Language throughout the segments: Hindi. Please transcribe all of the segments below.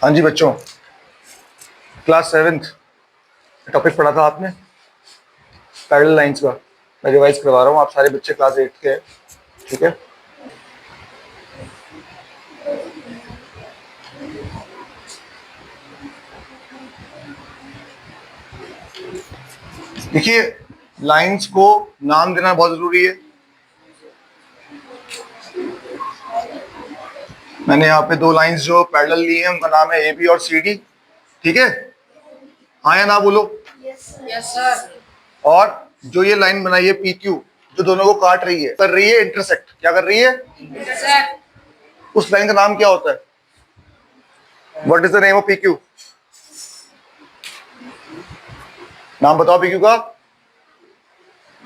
हाँ जी बच्चों, क्लास 7th टॉपिक पढ़ा था आपने पैरेलल लाइंस का। मैं रिवाइज करवा रहा हूँ, आप सारे बच्चे क्लास 8 के हैं, ठीक है। देखिए, लाइंस को नाम देना बहुत जरूरी है। मैंने यहाँ पे दो लाइंस जो पैरेलल ली हैं उनका नाम है ए बी और सी डी, ठीक है। हाँ या ना बोलो। Yes sir. और जो ये लाइन बनाई है पी क्यू, जो दोनों को काट रही है, कर रही है इंटरसेक्ट। क्या कर रही है? इंटरसेक्ट। उस लाइन का नाम क्या होता है? What is the name of P Q? नाम बताओ पी क्यू का।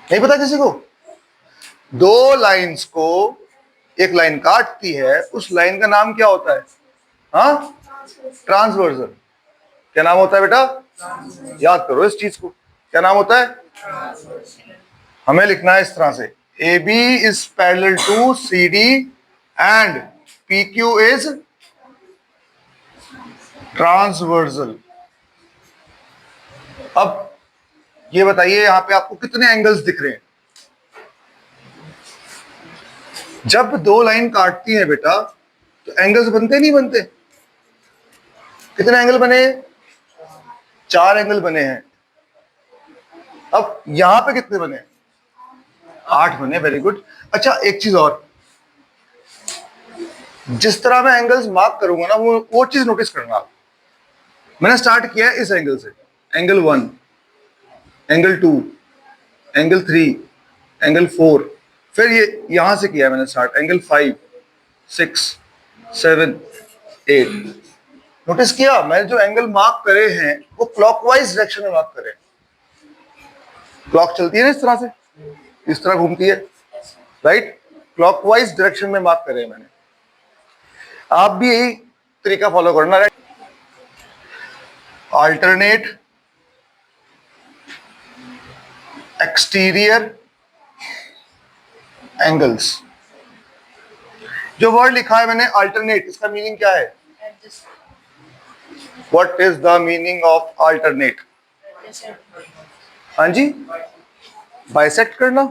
नहीं पता किसी को? दो लाइंस को एक लाइन काटती है, उस लाइन का नाम क्या होता है? हाँ, ट्रांसवर्सल। क्या नाम होता है बेटा? याद करो इस चीज को, क्या नाम होता है? हमें लिखना है इस तरह से, A B is parallel to C D and P Q is transversal. अब ये बताइए, यहां पे आपको कितने एंगल्स दिख रहे हैं? जब दो लाइन काटती है बेटा तो एंगल्स बनते नहीं बनते? कितने एंगल बने? 4 एंगल बने हैं। अब यहां पे कितने बने? 8 बने। Very good. अच्छा, एक चीज और, जिस तरह मैं एंगल्स मार्क करूंगा ना, वो चीज नोटिस करना आप। मैंने स्टार्ट किया है इस एंगल से, एंगल 1, एंगल 2, एंगल 3, एंगल 4, फिर ये यहां से किया मैंने स्टार्ट, एंगल 5, 6, 7, 8। नोटिस किया मैंने जो एंगल मार्क करे हैं वो क्लॉकवाइज डायरेक्शन में मार्क करे। क्लॉक चलती है ना इस तरह से, इस तरह घूमती है, राइट? क्लॉकवाइज डायरेक्शन में मार्क करे मैंने। आप भी यही तरीका फॉलो करना, राइट? Alternate exterior angles. जो वर्ड लिखा है मैंने अल्टरनेट, इसका मीनिंग क्या है? What is the meaning of alternate? हाँ जी, बाइसेक्ट करना।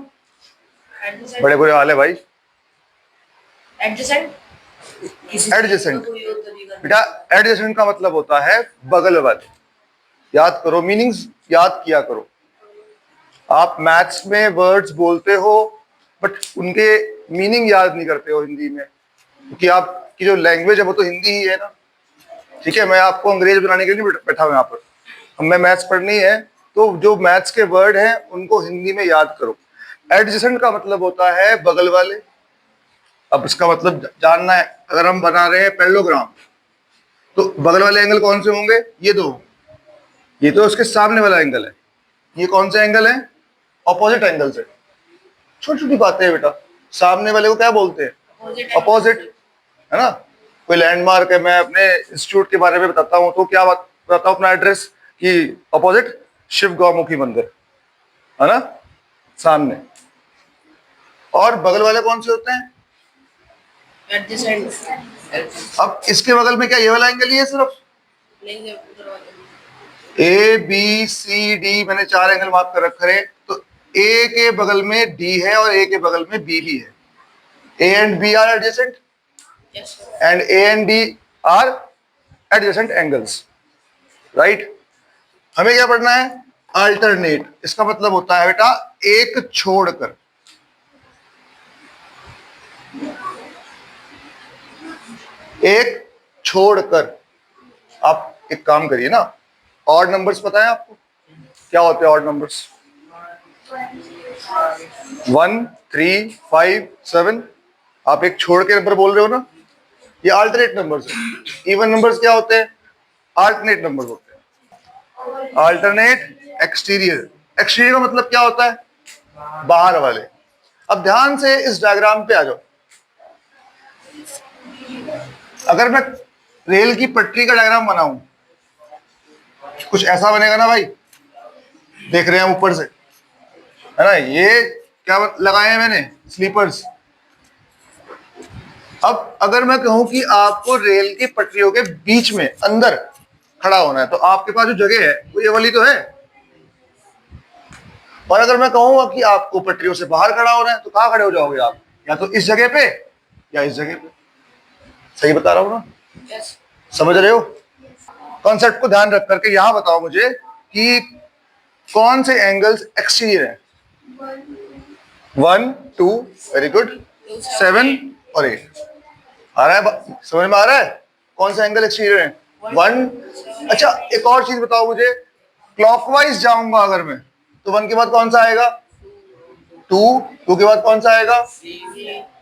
बड़े बुरे हाल है भाई। एडजेसेंट बेटा, एडजेसेंट का मतलब होता है बगल वाले। याद करो, मीनिंग्स याद किया करो। आप मैथ्स में वर्ड्स बोलते हो बट उनके मीनिंग याद नहीं करते हो हिंदी में, क्योंकि आपकी जो लैंग्वेज है वो तो हिंदी ही है ना, ठीक है। मैं आपको अंग्रेज बनाने के लिए नहीं बैठा हूं यहाँ पर। हमें मैथ्स पढ़नी है तो जो मैथ्स के वर्ड हैं उनको हिंदी में याद करो। एडजेसेंट का मतलब होता है बगल वाले। अब इसका मतलब जानना है, अगर हम बना रहे हैं पैरेललोग्राम तो बगल वाले एंगल कौन से होंगे? ये दो। ये तो उसके सामने वाला एंगल है। ये कौन सा एंगल है? ऑपोजिट एंगल से। छोटी छोटी बातें हैं बेटा, सामने वाले को क्या बोलते हैं? अपोजिट, है ना। कोई लैंडमार्क है, मैं अपने इंस्टीट्यूट के बारे में बताता हूँ तो क्या बताता हूँ? अपना एड्रेस कि अपोजिट शिव गौमुखी मंदिर, है ना, सामने। और बगल वाले कौन से होते हैं? एडजेसेंट। अब इसके बगल में क्या ये वाला एंगल ही है सिर्फ? ए बी सी डी, मैंने 4 एंगल मार्क कर रखे हैं। तो ए के बगल में डी है और ए के बगल में बी भी है। A and B are adjacent and A and D are adjacent angles, right. हमें क्या पढ़ना है? अल्टरनेट। इसका मतलब होता है बेटा एक छोड़कर। एक छोड़कर। आप एक काम करिए ना, ऑड नंबर्स पता है आपको क्या होते हैं? Odd numbers 1, 3, 5, 7। आप एक छोड़ के नंबर बोल रहे हो ना, ये अल्टरनेट नंबर्स है। इवन नंबर्स क्या होते हैं? अल्टरनेट नंबर्स होते हैं। Alternate exterior. एक्सटीरियर का मतलब क्या होता है? बाहर वाले। अब ध्यान से इस डायग्राम पे आ जाओ। अगर मैं रेल की पटरी का डायग्राम बनाऊं, कुछ ऐसा बनेगा ना भाई, देख रहे हैं ऊपर से, है ना। ये क्या लगाए हैं मैंने? स्लीपर्स। अब अगर मैं कहूं कि आपको रेल की पटरियों के बीच में अंदर खड़ा होना है, तो आपके पास जो जगह है वो ये वाली तो है। और अगर मैं कहूंगा कि आपको पटरियों से बाहर खड़ा होना है, तो कहां खड़े हो जाओगे आप? या तो इस जगह पे या इस जगह पे। सही बता रहा हूं ना? Yes. समझ रहे हो? कॉन्सेप्ट को ध्यान रख करके यहां बताओ मुझे कि कौन से एंगल्स एक्सटीरियर हैं। 1 2 वेरी गुड, 7 और 8 आ रहा है, समझ में आ रहा है कौन सा एंगल एक्सटीरियर है? 1। अच्छा, एक और चीज बताओ मुझे, क्लॉकवाइज जाऊंगा अगर मैं, तो 1 के बाद कौन सा आएगा? 2। 2 के बाद कौन सा आएगा?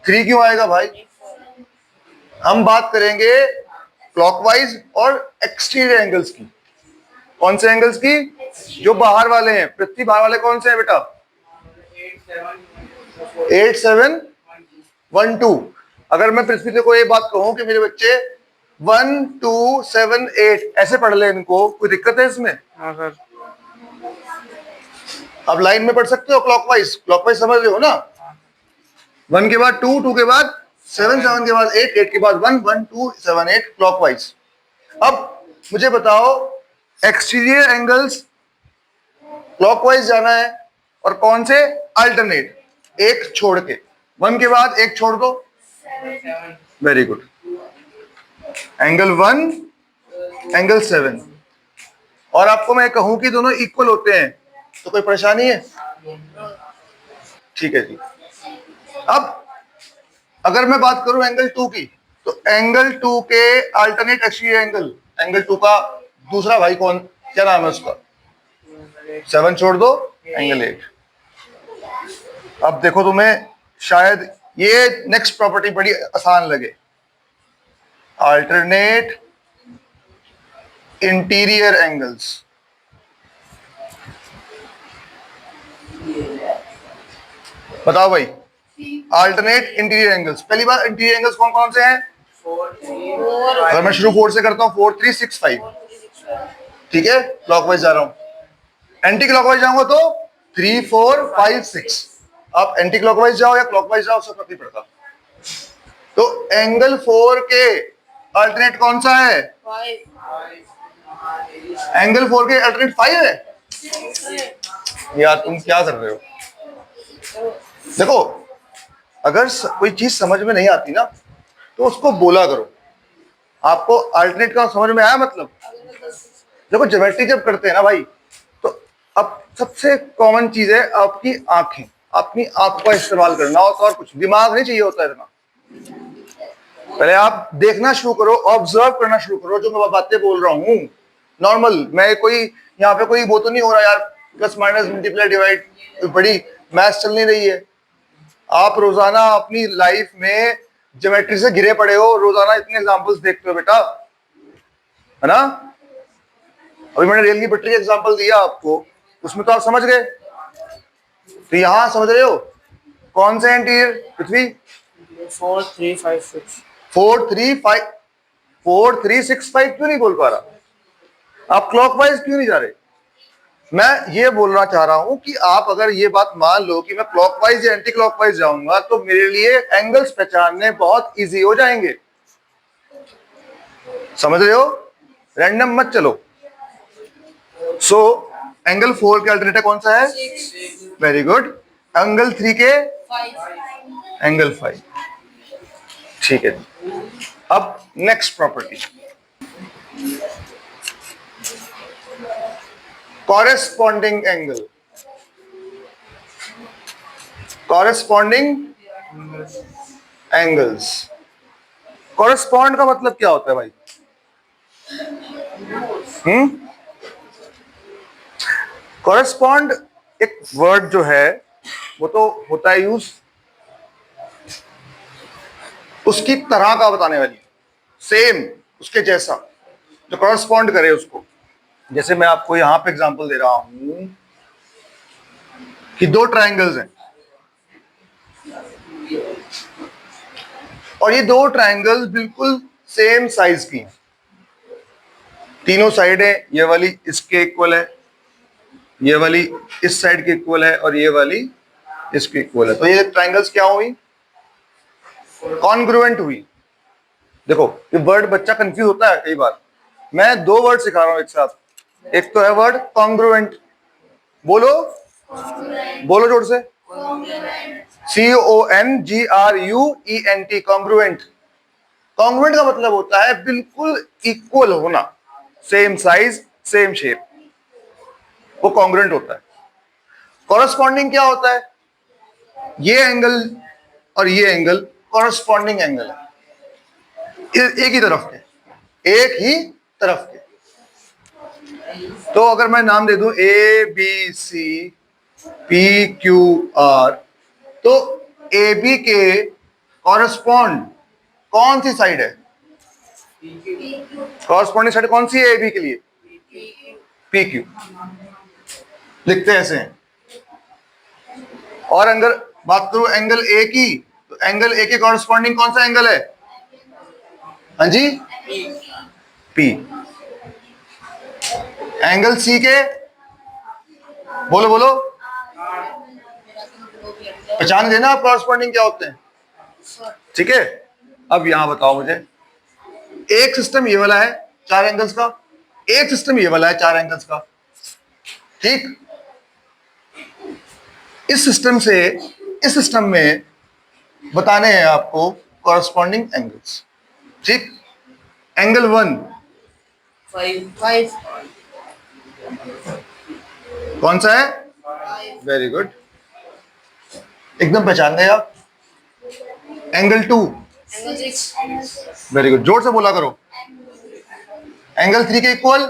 3 क्यों आएगा भाई? हम बात करेंगे क्लॉकवाइज और एक्सटीरियर एंगल्स की। कौन से एंगल्स की? जो बाहर वाले हैं। पृथ्वी बाहर वाले कौन से हैं बेटा? 8 7 1 2। अगर मैं पृथ्वी से कोई ये बात कहूं कि मेरे बच्चे 1 2 7 8 ऐसे पढ़ ले, इनको कोई दिक्कत है इसमें? हाँ सर। आप लाइन में पढ़ सकते हो क्लॉकवाइज। क्लॉकवाइज समझ रहे हो ना? 1 के बाद 2, 2 के बाद 7, 7 के बाद 8, 8 के बाद 1, 1 2 7 8 क्लॉकवाइज। अब मुझे बताओ, एक्सटीरियर एंगल्स क्लॉकवाइज जाना है और कौन से? अल्टरनेट, एक छोड़ के। 1 के बाद एक छोड़ दो। Very good. Angle 1 angle 7। और आपको मैं कहूं कि दोनों इक्वल होते हैं, तो कोई परेशानी है? ठीक है जी। अब अगर मैं बात करूं एंगल 2 की, तो एंगल 2 के अल्टरनेट एक्सटीरियर एंगल, एंगल 2 का दूसरा भाई कौन, क्या नाम है उसका? 7 छोड़ दो, एंगल 8। अब देखो, तुम्हें शायद ये नेक्स्ट प्रॉपर्टी बड़ी आसान लगे, अल्टरनेट इंटीरियर एंगल्स। बताओ भाई, अल्टरनेट इंटीरियर एंगल्स। पहली बार इंटीरियर एंगल्स कौन कौन से हैं? अगर मैं शुरू 4 से करता हूं, 4 3 6 5। ठीक है, क्लॉकवाइज जा रहा हूं। एंटी क्लॉकवाइज जाऊंगा तो 3 4 5 6। आप एंटी क्लॉकवाइज जाओ या क्लॉकवाइज जाओ, सब फर्क नहीं पड़ता। तो एंगल 4 के अल्टरनेट कौन सा है? एंगल 4 के अल्टरनेट 5 है। यार तुम क्या कर रहे हो? देखो, अगर कोई चीज समझ में नहीं आती ना, तो उसको बोला करो। आपको अल्टरनेट का समझ में आया मतलब? देखो, ज्योमेट्री जब करते हैं ना भाई, तो अब सबसे कॉमन चीज है आपकी आंखें। अपनी आंख का इस्तेमाल करना होता है और कुछ दिमाग नहीं चाहिए होता इतना। पहले आप देखना शुरू करो, ऑब्जर्व करना शुरू करो। जो मैं बातें बोल रहा हूँ नॉर्मल, मैं कोई यहाँ पे कोई वो तो नहीं हो रहा यार, प्लस माइनस मल्टीप्लाई डिवाइड बड़ी मैथ्स चल नहीं रही है। आप रोजाना अपनी लाइफ में ज्योमेट्री से घिरे पड़े हो, रोजाना इतने एग्जांपल्स देखते हो बेटा, है ना? अभी मैंने रेल की पटरी का एग्जांपल दिया आपको, उसमें तो आप समझ गए। तो यहां समझ रहे हो कौन से इंटीरियर? पृथ्वी 4 3 5 6। 4 3 5 4 3 6 5 क्यों नहीं बोल पा रहा? आप क्लॉकवाइज क्यों नहीं जा रहे? मैं ये बोलना चाह रहा हूं कि आप अगर ये बात मान लो कि मैं क्लॉकवाइज या एंटी क्लॉकवाइज जाऊंगा, तो मेरे लिए एंगल्स पहचानने बहुत इजी हो जाएंगे। समझ रहे हो? रैंडम मत चलो। सो एंगल 4 के अल्टरनेटिव कौन सा है? Very good. एंगल 3 के? एंगल 5। ठीक है। अब next property, corresponding angle. Corresponding angles. Correspond का मतलब क्या होता है भाई? कॉरेस्पॉन्ड एक वर्ड जो है वो तो होता है यूज उसकी तरह का बताने वाली, सेम उसके जैसा, जो कॉरेस्पॉन्ड करे उसको। जैसे मैं आपको यहां पे एग्जांपल दे रहा हूं कि 2 ट्रायंगल्स हैं और ये 2 ट्रायंगल्स बिल्कुल सेम साइज की हैं। तीनों साइडें, ये वाली इसके इक्वल है, ये वाली इस साइड के इक्वल है और ये वाली इसके इक्वल है। तो ये ट्रायंगल्स क्या हुई? कॉन्ग्रुएंट हुई। देखो ये वर्ड बच्चा कंफ्यूज होता है कई बार। मैं दो वर्ड सिखा रहा हूं एक साथ। एक तो है वर्ड कॉन्ग्रुएंट, बोलो बोलो जोर से, CONGRUENT, कॉन्ग्रुएंट। कॉन्ग्रुएंट का मतलब होता है बिल्कुल इक्वल होना, सेम साइज सेम शेप, वो कॉन्ग्रुएंट होता है। कॉरस्पॉन्डिंग क्या होता है? ये एंगल और ये एंगल कॉरस्पॉन्डिंग एंगल है, एक ही तरफ के, एक ही तरफ के। तो अगर मैं नाम दे दूं ABCPQR, तो AB के कॉरस्पॉन्ड कौन सी साइड है? कॉरस्पॉन्डिंग साइड कौन सी है AB के लिए? PQ। लिखते हैं ऐसे हैं। और अगर बात करूं एंगल A की, तो एंगल A के कॉरस्पॉन्डिंग कौन सा एंगल है? हाँ जी, P। एंगल C के, बोलो बोलो, पहचान देना आप कॉरस्पॉन्डिंग क्या होते हैं। ठीक है, अब यहां बताओ मुझे, एक सिस्टम ये वाला है 4 एंगल्स का, एक सिस्टम ये वाला है 4 एंगल्स का। ठीक, इस सिस्टम में बताने हैं आपको कॉरस्पॉन्डिंग एंगल्स। ठीक, एंगल 1 5 कौन सा है? वेरी गुड, एकदम पहचान गए आप। एंगल 2, एंगल 6 वेरी गुड, जोर से बोला करो। एंगल 3 के इक्वल,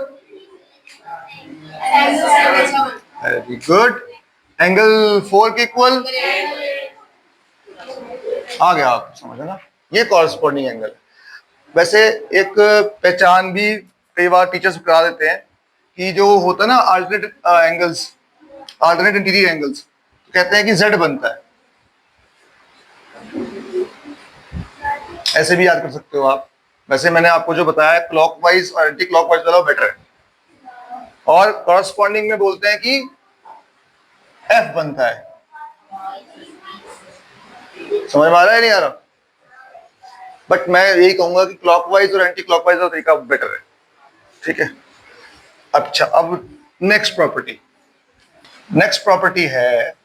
वेरी गुड। एंगल 4 के इक्वल, आ गया आप समझ ना, ये कॉरस्पॉन्डिंग एंगल है। वैसे एक पहचान भी कई बार टीचर्स करा देते हैं कि जो होता है ना alternate angles, alternate interior angles, तो कहते हैं कि Z बनता है, ऐसे भी याद कर सकते हो आप। वैसे मैंने आपको जो बताया क्लॉकवाइज और एंटी क्लॉकवाइज वाला बेटर है। और कॉरस्पॉन्डिंग में बोलते हैं कि F बनता है। समझ में आ रहा है नहीं आ रहा? बट मैं यही कहूंगा कि क्लॉकवाइज और एंटी क्लॉकवाइज का तरीका बेटर है। ठीक है, अच्छा अब नेक्स्ट प्रॉपर्टी है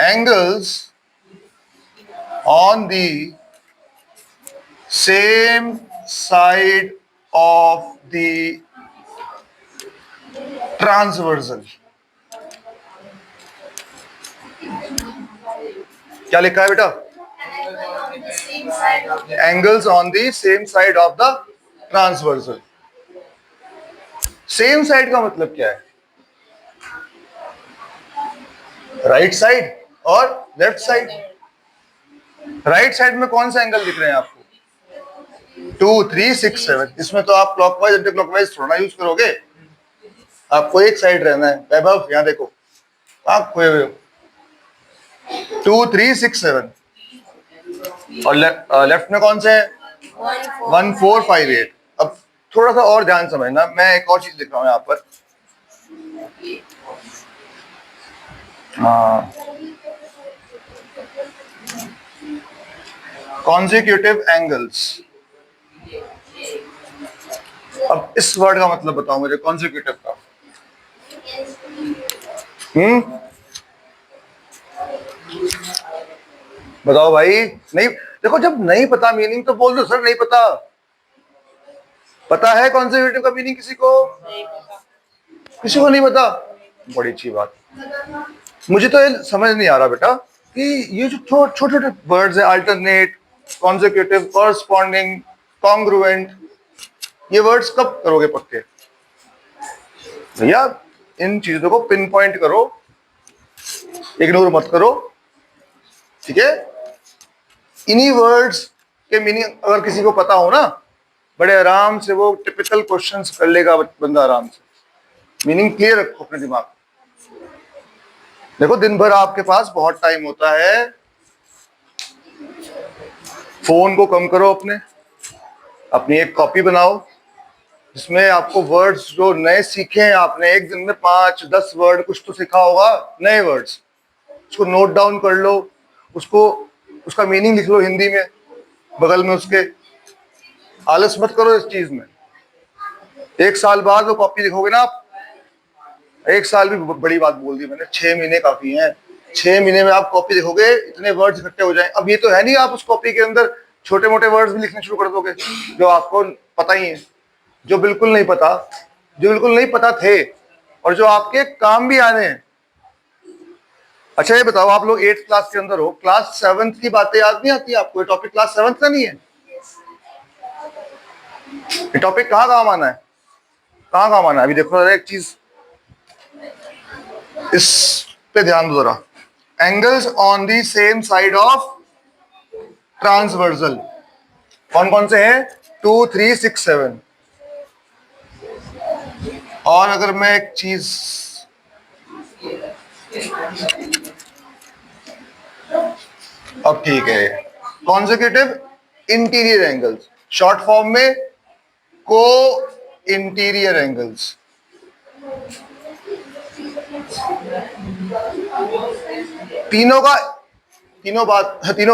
angles on the same side of the transversal. क्या लिखा है बेटा? Angles on the same side of the transversal. Same side का मतलब क्या है? राइट साइड और लेफ्ट साइड। राइट साइड में कौन सा एंगल दिख रहे हैं आपको? 2 3 6 7। इसमें तो आप क्लॉकवाइज एंटी क्लॉकवाइज थोड़ा यूज करोगे, आपको एक साइड रहना है। वैभव यहां देखो, आप खोए हुए हो। 2 3 6 7 और लेफ्ट में कौन से हैं? 1 4 5 8। अब थोड़ा सा और ध्यान समझना, मैं एक और चीज लिख रहा हूं यहाँ पर। Consecutive angles. अब इस वर्ड का मतलब बताओ मुझे, कॉन्जिक्यूटिव का। बताओ भाई। नहीं, देखो जब नहीं पता मीनिंग तो बोल दो सर नहीं पता। पता है कॉन्जिक्यूटिव का मीनिंग किसी को? किसी को नहीं पता? बड़ी अच्छी बात। मुझे तो ये समझ नहीं आ रहा बेटा कि ये जो छोटे छोटे वर्ड्स है, अल्टरनेट, कॉन्जिक्यूटिव, कॉरस्पॉन्डिंग, कॉन्ग्रुएंट, ये वर्ड्स कब करोगे पक्के? भैया इन चीजों को पिन पॉइंट करो, इग्नोर मत करो। ठीक है, इन्हीं वर्ड्स के मीनिंग अगर किसी को पता हो ना, बड़े आराम से वो टिपिकल क्वेश्चंस कर लेगा बंदा आराम से। मीनिंग क्लियर रखो अपने दिमाग में। देखो दिन भर आपके पास बहुत टाइम होता है, फोन को कम करो, अपनी एक कॉपी बनाओ जिसमें आपको वर्ड्स जो नए सीखे हैं आपने, एक दिन में 5 10 वर्ड कुछ तो सीखा होगा नए वर्ड्स, उसको नोट डाउन कर लो, उसको उसका मीनिंग लिख लो हिंदी में। बगल में उसके। आलस मत करो इस चीज में। 1 साल बाद वो कॉपी लिखोगे ना आप, 1 साल भी बड़ी बात बोल दी मैंने, 6 महीने काफी हैं। 6 महीने में आप कॉपी लिखोगे, इतने वर्ड्स इकट्ठे हो जाएं। अब ये तो है नहीं आप उस कॉपी के अंदर छोटे मोटे वर्ड्स भी लिखने शुरू कर दोगे जो आपको पता ही है, जो बिल्कुल नहीं पता, जो बिल्कुल नहीं पता थे और जो आपके काम भी आने हैं। अच्छा ये बताओ, आप लोग 8th क्लास के अंदर हो, क्लास 7th की बातें याद नहीं आती आपको? ये टॉपिक क्लास 7th का नहीं है? ये टॉपिक कहाँ काम आना है, कहाँ काम आना है? अभी देखो जरा एक चीज, इस पे ध्यान दो जरा। Angles on the same side of transversal कौन कौन से हैं? 2, 3, 6, 7। और अगर मैं एक चीज, अब ठीक है, consecutive interior angles, short form में को इंटीरियर एंगल्स। तीनों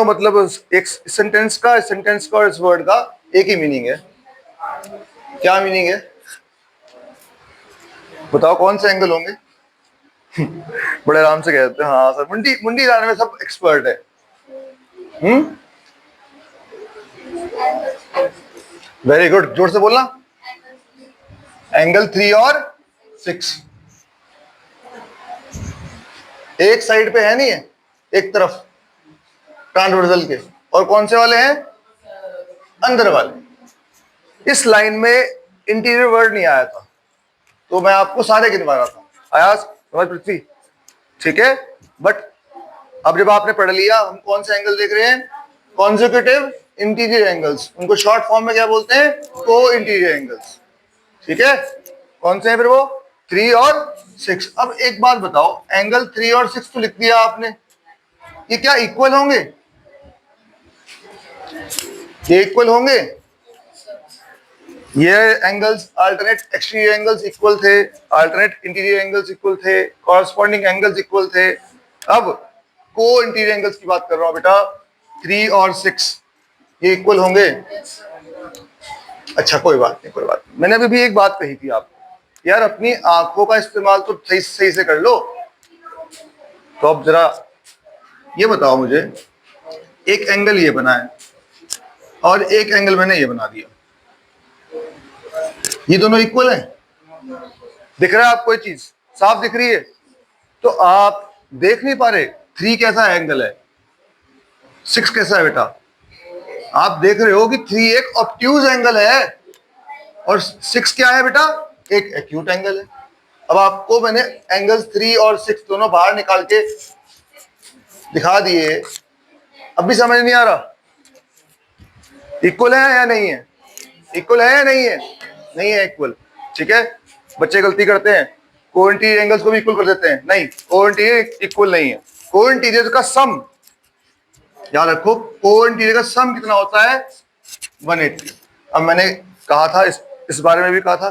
मतलब एक सेंटेंस का, इस सेंटेंस का और इस वर्ड का एक ही मीनिंग है। क्या मीनिंग है बताओ, कौन से एंगल होंगे? बड़े आराम से कहते हैं हाँ सर, मुंडी मुंडी लाने में सब एक्सपर्ट है। वेरी गुड, जोर से बोलना। एंगल 3 और 6 एक साइड पे है नहीं है, एक तरफ ट्रांसवर्सल के, और कौन से वाले हैं? अंदर वाले। इस लाइन में इंटीरियर वर्ड नहीं आया था तो मैं आपको सारे गिनवा रहा था। आया समझ पृथ्वी? ठीक है, बट अब जब आपने पढ़ लिया, हम कौन से एंगल देख रहे हैं? Consecutive interior angles. उनको शॉर्ट फॉर्म में क्या बोलते हैं? को इंटीरियर एंगल्स। ठीक है, कौन से हैं फिर वो? 3 और 6। अब एक बात बताओ, एंगल 3 और 6 तो लिख दिया आपने, ये क्या इक्वल होंगे? ये इक्वल होंगे? ये angles alternate exterior angles equal थे, अल्टरनेट इंटीरियर एंगल्स इक्वल थे, कॉरस्पॉन्डिंग एंगल्स इक्वल थे। अब को इंटीरियर एंगल्स की बात कर रहा हूं बेटा, 3 और 6 ये इक्वल होंगे? अच्छा कोई बात नहीं, कोई बात नहीं। मैंने अभी भी एक बात कही थी आपको, यार अपनी आंखों का इस्तेमाल तो सही सही से कर लो। तो अब जरा ये बताओ मुझे, एक एंगल ये बना है और एक एंगल मैंने ये बना दिया, ये दोनों इक्वल हैं? दिख रहा है आपको ये चीज? साफ दिख रही है? तो आप देख नहीं पा रहे 3 कैसा एंगल है, 6 कैसा है बेटा? आप देख रहे हो कि 3 एक ऑब्ट्यूज एंगल है और 6 क्या है बेटा? एक एक्यूट एंगल है। अब आपको मैंने एंगल्स 3 और 6 दोनों बाहर निकाल के दिखा दिए, अब भी समझ नहीं आ रहा? इक्वल है या नहीं है? इक्वल है या नहीं है? नहीं है इक्वल। ठीक है, बच्चे गलती करते हैं, को इंटीरियर एंगल्स को भी इक्वल कर देते हैं। नहीं, को इंटीरियर इक्वल नहीं है। को इंटीरियर का सम याद रखो, को इंटीरियर का सम कितना होता है? 180। अब मैंने कहा था इस बारे में भी कहा था,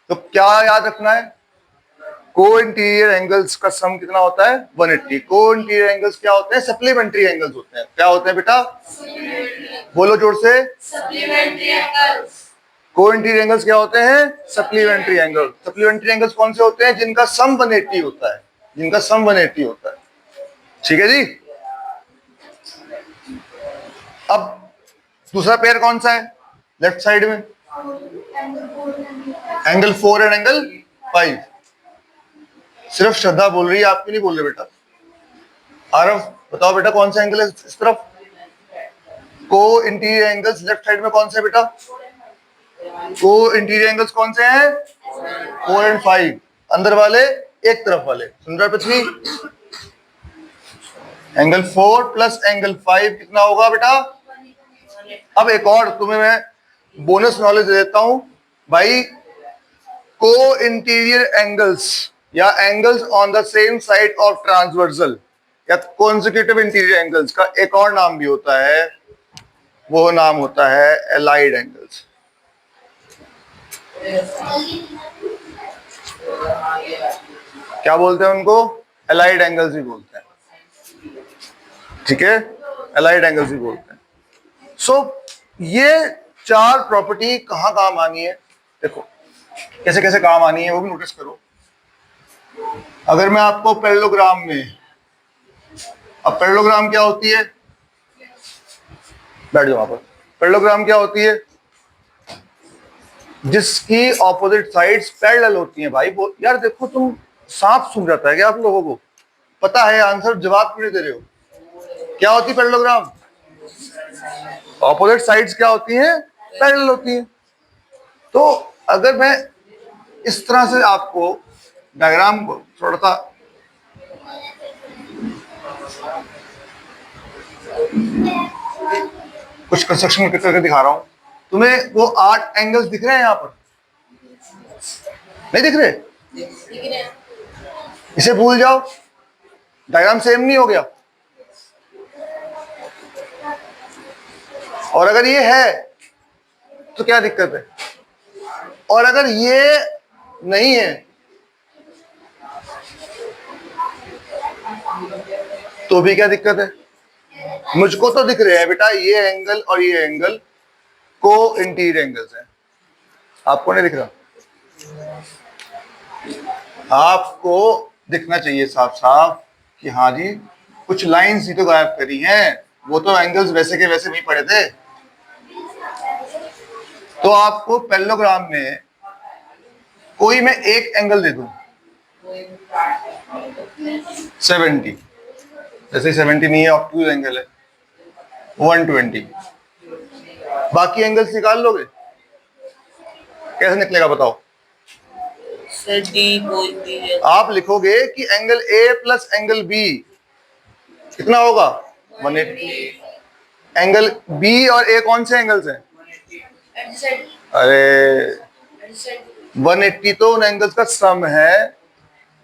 तो क्या याद रखना है? को इंटीरियर एंगल्स का सम कितना होता है? 180। को इंटीरियर एंगल्स क्या होते हैं? सप्लीमेंट्री एंगल्स होते हैं। क्या होते हैं बेटा? बोलो जोर से। Supplementary angles. को इंटीरियर एंगल्स क्या होते हैं? Supplementary angle. सप्लीमेंट्री एंगल्स कौन से होते हैं? जिनका सम 180 होता है, जिनका सम 180 होता है। ठीक है जी। अब दूसरा पेयर कौन सा है लेफ्ट साइड में? Angle 4 and angle 5। सिर्फ श्रद्धा बोल रही है, आपकी नहीं बोल रहे बेटा। आरव बताओ बेटा, कौन सा एंगल है इस तरफ? को इंटीरियर एंगल्स लेफ्ट साइड में कौन से है बेटा? को इंटीरियर एंगल्स कौन से हैं? 4 एंड 5। अंदर वाले, एक तरफ वाले। सुन रहा पृथ्वी? एंगल 4 प्लस एंगल 5 कितना होगा बेटा? अब एक और तुम्हें मैं बोनस नॉलेज दे देता हूं भाई। को इंटीरियर एंगल्स या angles on the same side of transversal या कॉन्सेक्यूटिव इंटीरियर एंगल्स का एक और नाम भी होता है, वो नाम होता है एलाइड एंगल्स। क्या बोलते हैं उनको? एलाइड एंगल्स भी बोलते हैं। ठीक है, एलाइड एंगल्स भी बोलते हैं। सो ये चार प्रॉपर्टी कहाँ काम आनी है, देखो कैसे कैसे काम आनी है वो भी नोटिस करो। अगर मैं आपको पैरेललोग्राम में, अब पैरेललोग्राम क्या होती है, बैठ जाओ वहां पर। पैरेललोग्राम क्या होती है, जिसकी ऑपोजिट साइड्स पैरेलल होती हैं। भाई वो यार देखो, तुम सांप सुन जाता है क्या आप लोगों को, पता है आंसर, जवाब क्यों नहीं दे रहे हो? क्या होती है पैरेललोग्राम? ऑपोजिट साइड्स क्या होती हैं? पैरेलल होती हैं। तो अगर मैं इस तरह से आपको डायग्राम को थोड़ा सा कुछ कंस्ट्रक्शन करके दिखा रहा हूं तुम्हें, वो 8 एंगल्स दिख रहे हैं यहां पर, नहीं दिख रहे? इसे भूल जाओ, डायग्राम सेम नहीं हो गया। और अगर ये है तो क्या दिक्कत है, और अगर ये नहीं है तो भी क्या दिक्कत है? मुझको तो दिख रहे हैं बेटा, ये एंगल और ये एंगल को इंटीरियर एंगल्स हैं, आपको नहीं दिख रहा? आपको दिखना चाहिए साफ साफ कि हाँ जी कुछ लाइंस ही तो गायब करी हैं, वो तो एंगल्स वैसे के वैसे नहीं पड़े थे। तो आपको पैरेललोग्राम में कोई मैं एक एंगल दे दूं 70, जैसे 70 नहीं है, ऑब्टयूज एंगल है 120, बाकी एंगल्स निकाल लोगे? कैसे निकलेगा बताओ? Sir D co interior. आप लिखोगे कि angle A plus angle B कितना होगा? 180। एंगल बी और ए कौन से एंगल्स हैं? अरे 180 तो उन एंगल्स का सम है।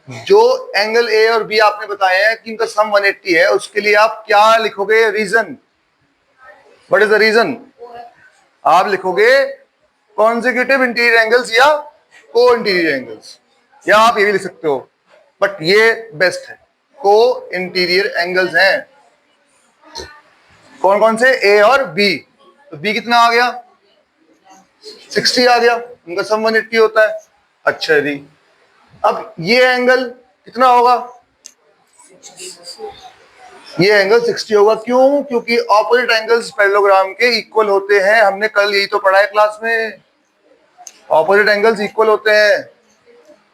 जो एंगल ए और बी आपने बताया है कि इनका सम 180 है, उसके लिए आप क्या लिखोगे? Reason. What is the reason? आप लिखोगे कॉन्सेक्यूटिव इंटीरियर एंगल्स या को इंटीरियर एंगल्स, या आप ये भी लिख सकते हो, बट ये बेस्ट है, को इंटीरियर एंगल्स हैं। कौन कौन से? ए और बी। तो बी कितना आ गया? 60 आ गया, उनका सम 180 होता है। अच्छा जी, अब ये एंगल कितना होगा? ये एंगल 60 होगा। क्यों? क्योंकि ऑपोजिट एंगल्स पैरेललोग्राम के इक्वल होते हैं, हमने कल यही तो पढ़ा है क्लास में, ऑपोजिट एंगल्स इक्वल होते हैं।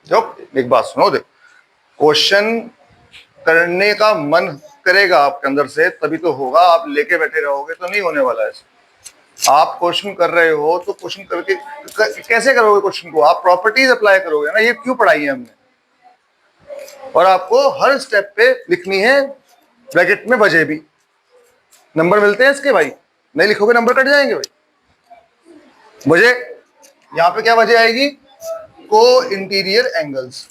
जो एक बात सुनो, देखो क्वेश्चन करने का मन करेगा आपके अंदर से तभी तो होगा, आप लेके बैठे रहोगे तो नहीं होने वाला है। आप क्वेश्चन कर रहे हो तो क्वेश्चन करके कैसे करोगे क्वेश्चन को? आप प्रॉपर्टीज अप्लाई करोगे ना, ये क्यों पढ़ाई है हमने। और आपको हर स्टेप पे लिखनी है ब्रैकेट में वजह भी, नंबर मिलते हैं इसके भाई, नहीं लिखोगे नंबर कट जाएंगे भाई। वजह यहाँ पे क्या वजह आएगी? को इंटीरियर एंगल्स।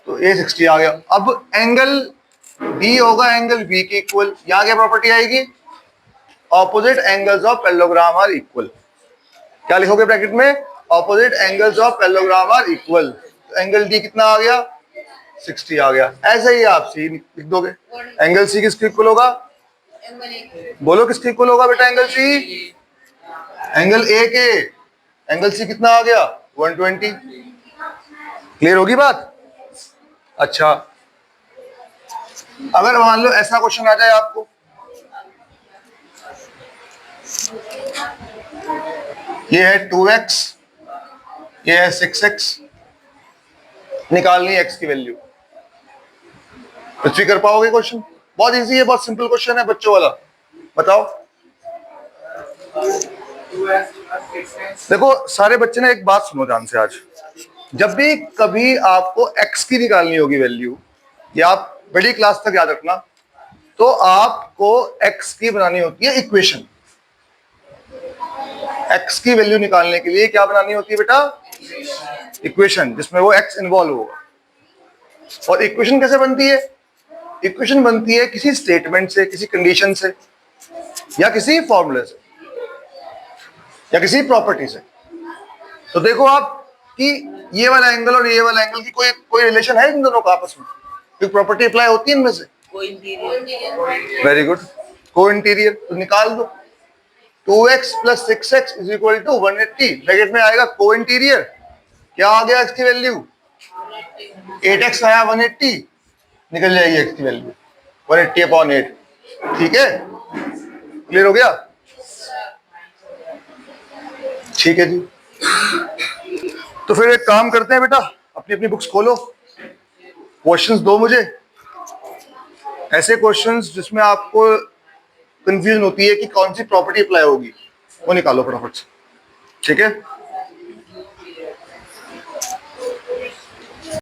तो ए 60 आ गया। अब एंगल डी होगा एंगल बी के इक्वल, यहाँ क्या प्रॉपर्टी आएगी? Opposite angles of parallelogram are equal. क्या लिखोगे ब्रैकेट में? Opposite angles of parallelogram are equal. तो एंगल डी कितना आ गया? 60 आ गया। ऐसे ही आप सी लिख दोगे। एंगल सी किसके इक्वल होगा? बोलो किसके इक्वल होगा बेटा एंगल सी? एंगल ए के। एंगल सी कितना आ गया? 120। क्लियर होगी बात? अच्छा, अगर मान लो ऐसा क्वेश्चन आ जाए आपको, ये है 2x, ये है 6x, निकालनी है x की वैल्यू, पृथ्वी कर पाओगे क्वेश्चन? बहुत इजी है, बहुत सिंपल क्वेश्चन है बच्चों वाला। बताओ। देखो सारे बच्चे ना एक बात सुनो ध्यान से, आज जब भी कभी आपको x की निकालनी होगी वैल्यू, या आप बड़ी क्लास तक याद रखना, तो आपको x की बनानी होती है इक्वेशन। x की वैल्यू निकालने के लिए क्या बनानी होती है बेटा? इक्वेशन, जिसमें वो x इन्वॉल्व होगा। और इक्वेशन कैसे बनती है? इक्वेशन बनती है किसी स्टेटमेंट से, किसी कंडीशन से, या किसी फॉर्मूले से, या किसी प्रॉपर्टी से। तो देखो आप कि ये वाला एंगल और ये वाला एंगल की कोई रिलेशन है इन दोनों का आपस में? कोई प्रॉपर्टी अप्लाई होती है इनमें से? Co interior. Very good. Co interior, तो निकाल दो। 2x plus 6x is equal to 180। Bracket में आएगा को इंटीरियर, क्या आ गया x की वैल्यू 8x आया 180, निकल जाएगी x की वैल्यू 180/8। ठीक है, क्लियर हो गया? ठीक है जी। तो फिर एक काम करते हैं बेटा, अपनी अपनी बुक्स खोलो, क्वेश्चंस दो मुझे, ऐसे क्वेश्चंस जिसमें आपको कंफ्यूजन होती है कि कौन सी प्रॉपर्टी अप्लाई होगी, वो निकालो फटाफट से। ठीक है।